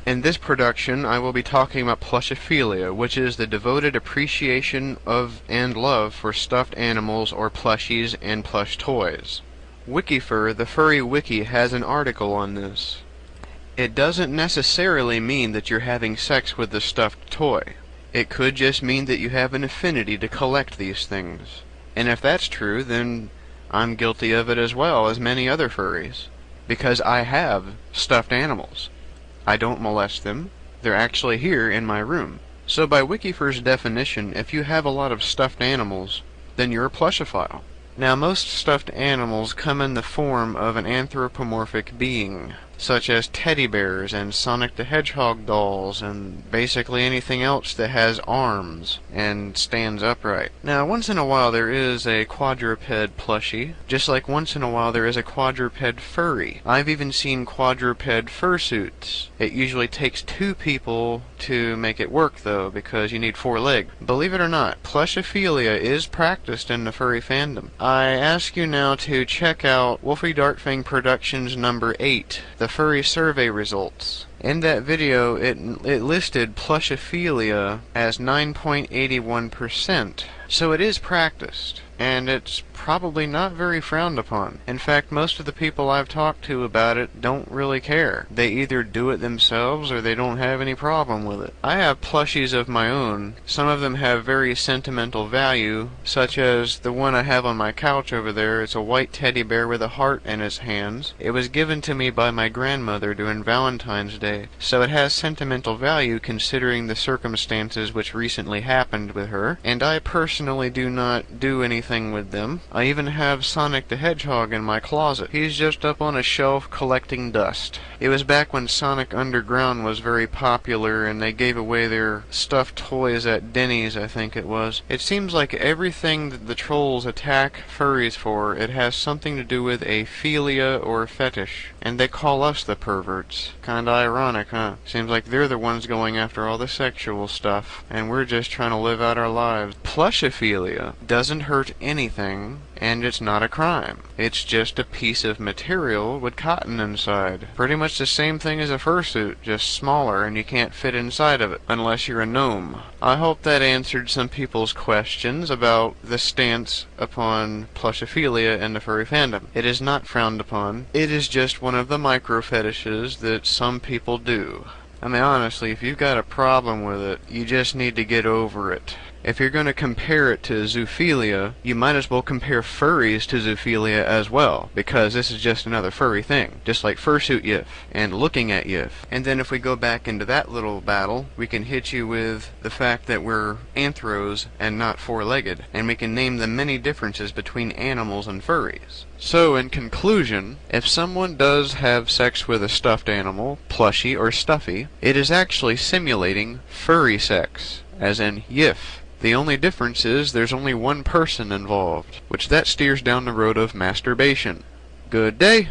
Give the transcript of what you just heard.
In this production, I will be talking about plushophilia, which is the devoted appreciation of and love for stuffed animals or plushies and plush toys. Wikifur, the furry wiki, has an article on this. It doesn't necessarily mean that you're having sex with the stuffed toy. It could just mean that you have an affinity to collect these things. And if that's true, then I'm guilty of it as well as many other furries. Because I have stuffed animals. I don't molest them. They're actually here in my room. So by Wikifur's definition, if you have a lot of stuffed animals, then you're a plushophile. Now most stuffed animals come in the form of an anthropomorphic being, such as teddy bears and Sonic the Hedgehog dolls and basically anything else that has arms and stands upright. Now once in a while there is a quadruped plushie, just like once in a while there is a quadruped furry. I've even seen quadruped fursuits. It usually takes 2 people to make it work though, because you need 4 legs. Believe it or not, plushophilia is practiced in the furry fandom. I ask you now to check out Wolfie Darkfang Productions number 8, the furry survey results. In that video, it listed plushophilia as 9.81%. So it is practiced, and it's probably not very frowned upon. In fact, most of the people I've talked to about it don't really care. They either do it themselves or they don't have any problem with it. I have plushies of my own. Some of them have very sentimental value, such as the one I have on my couch over there. It's a white teddy bear with a heart in his hands. It was given to me by my grandmother during Valentine's Day, so it has sentimental value considering the circumstances which recently happened with her, and I personally do not do anything with them. I even have Sonic the Hedgehog in my closet. He's just up on a shelf collecting dust. It was back when Sonic Underground was very popular and they gave away their stuffed toys at Denny's, I think it was. It seems like everything that the trolls attack furries for, it has something to do with a philia or a fetish. And they call us the perverts. Kinda ironic, huh? Seems like they're the ones going after all the sexual stuff, and we're just trying to live out our lives. Plushophilia doesn't hurt anything, and it's not a crime. It's just a piece of material with cotton inside. Pretty much the same thing as a fursuit, just smaller, and you can't fit inside of it, unless you're a gnome. I hope that answered some people's questions about the stance upon plushophilia in the furry fandom. It is not frowned upon. It is just one of the micro fetishes that some people do. I mean, honestly, if you've got a problem with it, you just need to get over it. If you're going to compare it to zoophilia, you might as well compare furries to zoophilia as well, because this is just another furry thing, just like fursuit yif, and looking at yif. And then if we go back into that little battle, we can hit you with the fact that we're anthros and not 4-legged, and we can name the many differences between animals and furries. So, in conclusion, if someone does have sex with a stuffed animal, plushie, or stuffy, it is actually simulating furry sex, as in yif. The only difference is there's only one person involved, which that steers down the road of masturbation. Good day!